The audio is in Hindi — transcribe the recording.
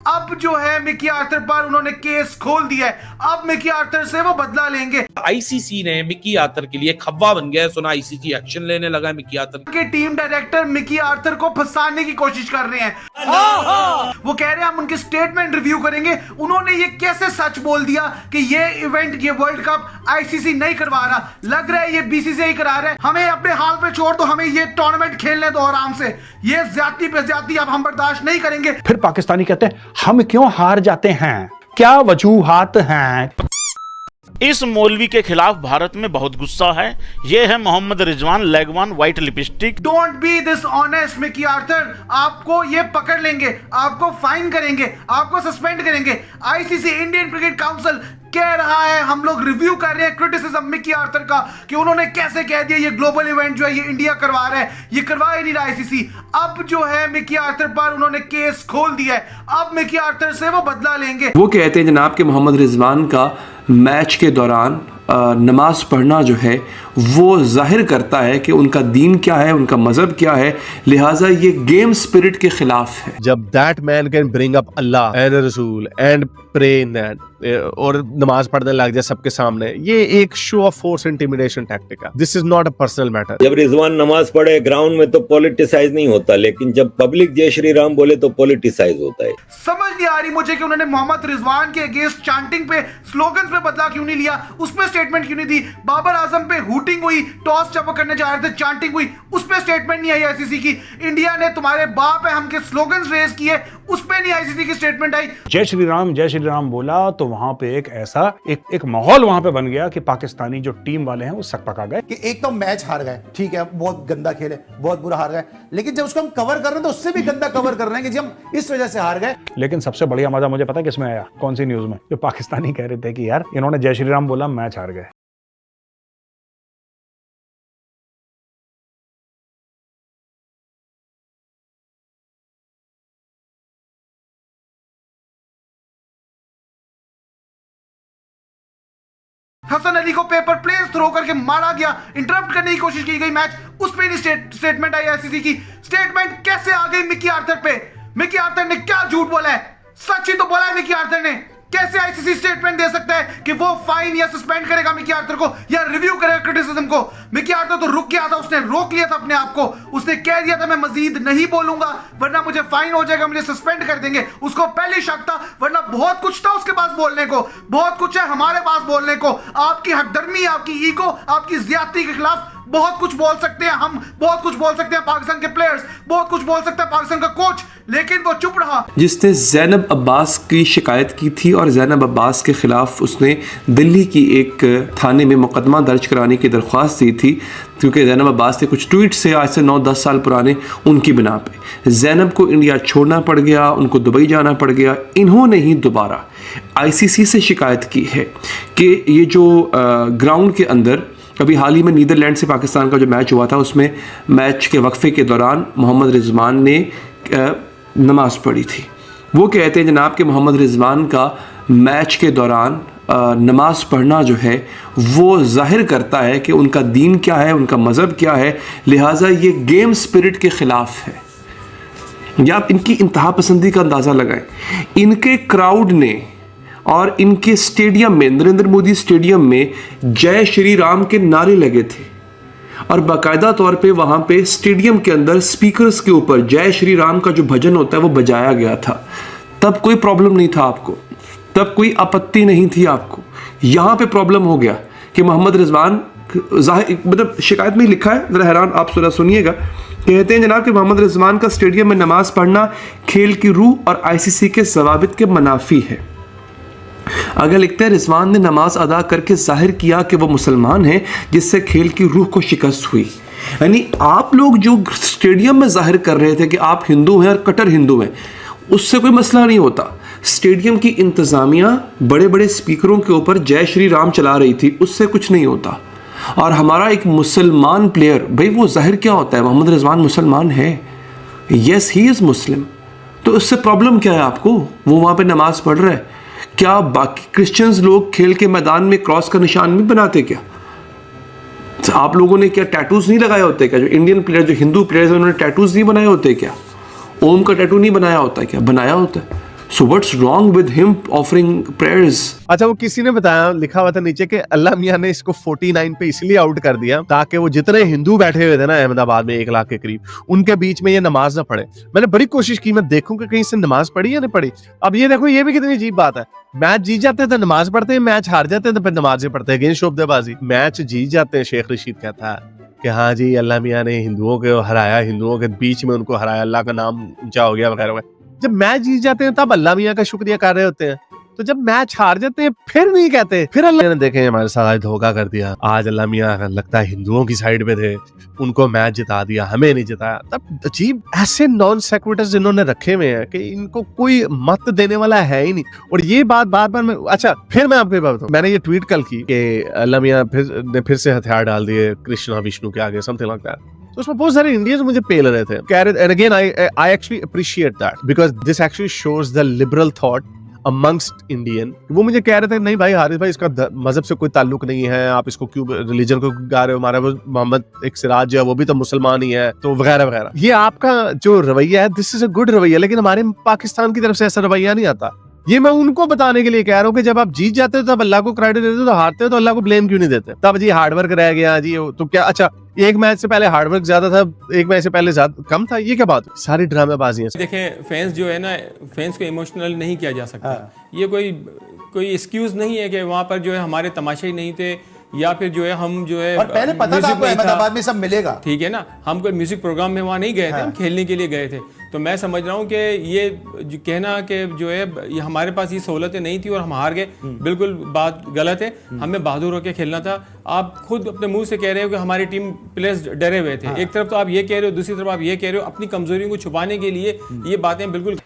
अब जो है मिकी आर्थर पर उन्होंने केस खोल दिया है। अब मिकी आर्थर से वो बदला लेंगे। आईसीसी ने मिकी आर्थर के लिए खब्बा बन गया है। सुना आईसीसी एक्शन लेने लगा है मिकी आर्थर के टीम डायरेक्टर मिकी आर्थर को फंसाने की कोशिश कर रहे हैं। वो कह रहे हैं हम उनके स्टेटमेंट रिव्यू करेंगे। उन्होंने ये कैसे सच बोल दिया कि ये इवेंट, ये वर्ल्ड कप आईसीसी नहीं करवा रहा, लग रहा है ये बीसीसीआई करा रहा है। हमें अपने हाल पे छोड़ दो, हमें ये टूर्नामेंट खेलने दो आराम से। ये ज्यादती पे ज्यादती अब हम बर्दाश्त नहीं करेंगे। फिर पाकिस्तानी कहते हैं हम क्यों हार जाते हैं, क्या वजूहात हैं। इस मौलवी के खिलाफ भारत में बहुत गुस्सा है। ये है मोहम्मद रिजवान लेगवान white lipstick. Don't be this honest Mickey Arthur, आपको ये पकड़ लेंगे, आपको फाइन करेंगे, आपको सस्पेंड करेंगे। आईसीसी, इंडियन क्रिकेट काउंसिल कह रहा है, हम लोग रिव्यू कर रहे हैं क्रिटिसिज्म मिकी आर्थर का कि उन्होंने कैसे कह दिया ये ग्लोबल इवेंट जो है ये इंडिया करवा रहा है, ये करवा ही नहीं रहा आईसीसी। अब जो है मिकी आर्थर पर उन्होंने केस खोल दिया है। अब मिकी आर्थर से वो बदला लेंगे। वो कहते हैं जनाब के मोहम्मद रिजवान का मैच के दौरान नमाज पढ़ना जो है वो जाहिर करता है कि उनका दीन क्या है, उनका मजहब क्या है, लिहाजा ये गेम स्पिरिट के खिलाफ है। जब that man can bring up Allah and Rasool and pray और नमाज पढ़ने लग जाए सबके सामने, ये एक show of force intimidation tactic है। This is not a personal matter. जब रिजवान नमाज पढ़े ग्राउंड में तो पॉलिटिसाइज नहीं होता, लेकिन जब पब्लिक जय श्री राम बोले तो पॉलिटिसाइज होता है। समझ नहीं आ रही मुझे कि उन्होंने मोहम्मद रिजवान के अगेंस्ट चांटिंग पे, स्लोगन्स पे बदला क्यों नहीं लिया, उसमें स्टेटमेंट क्यों नहीं दी। बाबर आजम पे हुटिंग हुई, टॉस जब वो करने जा रहे थे चांटिंग हुई, उस पे स्टेटमेंट नहीं आई आईसीसी की। इंडिया ने तुम्हारे बाप है हम के स्लोगन्स रेज किए, उस पे नहीं आईसीसी की स्टेटमेंट आई। जय श्री राम बोला तो वहां पे एक ऐसा एक माहौल वहां पे बन गया कि पाकिस्तानी जो टीम वाले हैं वो सकपका गए कि एक तो मैच हार गए, ठीक है, बहुत गंदा खेले, बहुत बुरा हार गए, लेकिन जब उसको हम कवर कर रहे हैं तो उससे भी गंदा कवर कर रहे हैं कि जब हम इस वजह से हार गए। लेकिन सबसे बढ़िया मजा मुझे पता है किसमें आया, कौन सी न्यूज में, जो पाकिस्तानी कह रहे थे कि यार इन्होंने जय श्री राम बोला, मैच हार गए। हसन अली को पेपर प्लेन थ्रो करके मारा गया, इंटरप्ट करने की कोशिश की गई मैच, उस पे नहीं स्टेटमेंट आई आईसीसी की। स्टेटमेंट कैसे आ गई मिकी आर्थर पे? मिकी आर्थर ने क्या झूठ बोला है? सच ही तो बोला है मिकी आर्थर ने। कैसे आईसीसी स्टेटमेंट दे सकता है कि वो फाइन या सस्पेंड करेगा मिकी आर्थर को या रिव्यू करेगा क्रिटिसिज्म को? मिकी आर्थर तो रुक गया था, उसने रोक लिया था अपने आप को, उसने कह दिया था मैं मजीद नहीं बोलूंगा वरना मुझे फाइन हो जाएगा, मुझे सस्पेंड कर देंगे। उसको पहले शक था, वरना बहुत कुछ था उसके पास बोलने को, बहुत कुछ है हमारे पास बोलने को। आपकी हकदर्मी, आपकी ईगो, आपकी ज्यादती के खिलाफ बहुत कुछ बोल सकते हैं हम, बहुत कुछ बोल सकते हैं पाकिस्तान के प्लेयर्स, बहुत कुछ बोल सकता है पाकिस्तान का कोच, लेकिन वो चुप रहा। जिसने ज़ैनब अब्बास की शिकायत की थी और ज़ैनब अब्बास के ख़िलाफ़ उसने दिल्ली की एक थाने में मुकदमा दर्ज कराने की दरख्वास्त दी थी, क्योंकि ज़ैनब अब्बास के कुछ ट्वीट से आज से 9-10 साल पुराने, उनकी बिना पे ज़ैनब को इंडिया छोड़ना पड़ गया, उनको दुबई जाना पड़ गया। इन्होंने ही दोबारा आईसीसी से शिकायत की है कि ये जो ग्राउंड के अंदर अभी हाल ही में नीदरलैंड से पाकिस्तान का जो मैच हुआ था, उसमें मैच के वक्फे के दौरान मोहम्मद रिजवान ने नमाज पढ़ी थी। वो कहते हैं जनाब कि मोहम्मद रिजवान का मैच के दौरान नमाज पढ़ना जो है वो जाहिर करता है कि उनका दीन क्या है, उनका मज़हब क्या है, लिहाजा ये गेम स्पिरिट के ख़िलाफ़ है। या आप इनकी इंतहा पसंदी का अंदाज़ा लगाएं। इनके क्राउड ने और इनके स्टेडियम में, नरेंद्र मोदी स्टेडियम में जय श्री राम के नारे लगे थे और बाकायदा तौर पे वहाँ पे स्टेडियम के अंदर स्पीकर्स के ऊपर जय श्री राम का जो भजन होता है वो बजाया गया था। तब कोई प्रॉब्लम नहीं था आपको, तब कोई आपत्ति नहीं थी आपको। यहाँ पे प्रॉब्लम हो गया कि मोहम्मद रिजवान, मतलब शिकायत में लिखा है, ज़रा हैरान आप सुनिएगा। कहते हैं जनाब कि मोहम्मद रिजवान का स्टेडियम में नमाज पढ़ना खेल की रूह और आईसीसी के ज़वाबित के मुनाफी है। अगर लिखते हैं रिजवान ने नमाज अदा करके जाहिर किया कि वो मुसलमान हैं, जिससे खेल की रूह को शिकस्त हुई। यानी आप लोग जो स्टेडियम में जाहिर कर रहे थे कि आप हिंदू हैं और कट्टर हिंदू हैं, उससे कोई मसला नहीं होता। स्टेडियम की इंतज़ामिया बड़े बड़े स्पीकरों के ऊपर जय श्री राम चला रही थी, उससे कुछ नहीं होता। और हमारा एक मुसलमान प्लेयर, भाई वो जाहिर क्या होता है, मोहम्मद रिजवान मुसलमान है, येस ही इज़ मुस्लिम, तो उससे प्रॉब्लम क्या है आपको? वो वहाँ पर नमाज पढ़ रहा है। क्या बाकी क्रिश्चियंस लोग खेल के मैदान में क्रॉस का निशान नहीं बनाते क्या? आप लोगों ने क्या टैटूज नहीं लगाए होते क्या? जो इंडियन प्लेयर, जो हिंदू प्लेयर्स, उन्होंने टैटूज नहीं बनाए होते क्या? ओम का टैटू नहीं बनाया होता क्या? बनाया होता है। So what's wrong with him offering prayers? अच्छा, वो किसी ने बताया, लिखा हुआ था नीचे कि अल्लाह मियां ने इसको 49 पे इसलिए आउट कर दिया ताकि वो जितने हिंदू बैठे हुए थे ना अहमदाबाद में 1 लाख के करीब, उनके बीच में ये नमाज ना पढ़े। मैंने बड़ी कोशिश की मैं देखूं कि कहीं से नमाज पढ़ी या नहीं पढ़ी। अब ये देखो, ये भी कितनी अजीब बात है। मैच जीत जाते हैं तो नमाज पढ़ते हैं, मैच हार जाते हैं तो फिर नमाजें पढ़ते हैं। अगेंस्ट शोबदेबाजी। मैच जीत जाते हैं, शेख रशीद कहता है कि हाँ जी अल्लाह मियां ने हिंदुओं को हराया, हिंदुओं के बीच में उनको हराया, अल्लाह का नाम ऊंचा हो गया वगैरह वगैरह। जब मैच जीत जाते हैं तब अल्लाह मियां का शुक्रिया कर रहे होते हैं, तो जब मैच हार जाते हैं फिर नहीं कहते। फिर अल्लाह ने देखे हमारे साथ आज धोखा कर दिया, आज अल्लाह मियां लगता है हिंदुओं की साइड पे थे, उनको मैच जिता दिया, हमें नहीं जिताया। तब अजीब ऐसे नॉन सेक्विटर्स इन्होंने रखे हुए हैं कि इनको कोई मत देने वाला है ही नहीं। और ये बात बार मैं, अच्छा फिर मैं आपको बात बताऊं, मैंने ये ट्वीट कल की कि अल्लाह मियां फिर से हथियार डाल दिए कृष्णा विष्णु के आगे, समथिंग लाइक दैट। तो उसमें बहुत सारे इंडियंस मुझे पेल रहे थे, कह रहे, and again I actually appreciate that because this actually shows the liberal thought amongst Indian. वो मुझे कह रहे थे नहीं भाई हारिस भाई, इसका मजहब से कोई ताल्लुक नहीं है, आप इसको क्यों रिलीजन को गा रहे हो, हमारा वो मोहम्मद एक सिराज जो है वो भी तो मुसलमान ही है, तो वगैरह वगैरह। ये आपका जो रवैया है, दिस इज अ गुड रवैया, लेकिन हमारे पाकिस्तान की तरफ से ऐसा रवैया नहीं आता। ये मैं उनको बताने के लिए कह रहा हूँ कि जब आप जीत जाते हो तब अल्लाह को क्रेडिट देते हो, तो हारते हो तो अल्लाह को ब्लेम क्यों नहीं देते? तब जी हार्डवर्क रह गया जी, तो क्या अच्छा एक मैच से पहले हार्डवर्क ज्यादा था, एक मैच से पहले ज्यादा कम था, ये क्या बात? सारी ड्रामेबाजी है। देखें, फैंस जो है ना, फैंस को इमोशनल नहीं किया जा सकता। ये कोई एक्सक्यूज नहीं है कि वहाँ पर जो है हमारे तमाशे ही नहीं थे, या फिर जो है हम जो है, और पहले पता था आपको अहमदाबाद में सब मिलेगा, ठीक है ना, हम कोई म्यूजिक प्रोग्राम में वहाँ नहीं गए थे, हम खेलने के लिए गए थे। तो मैं समझ रहा हूँ कि ये जो कहना कि जो है ये हमारे पास ये सहूलतें नहीं थी और हम हार गए, बिल्कुल बात गलत है। हमें बहादुर होकर खेलना था। आप खुद अपने मुंह से कह रहे हो कि हमारी टीम प्लेयर्स डरे हुए थे। एक तरफ तो आप ये कह रहे हो, दूसरी तरफ आप ये कह रहे हो, अपनी कमजोरियों को छुपाने के लिए ये बातें बिल्कुल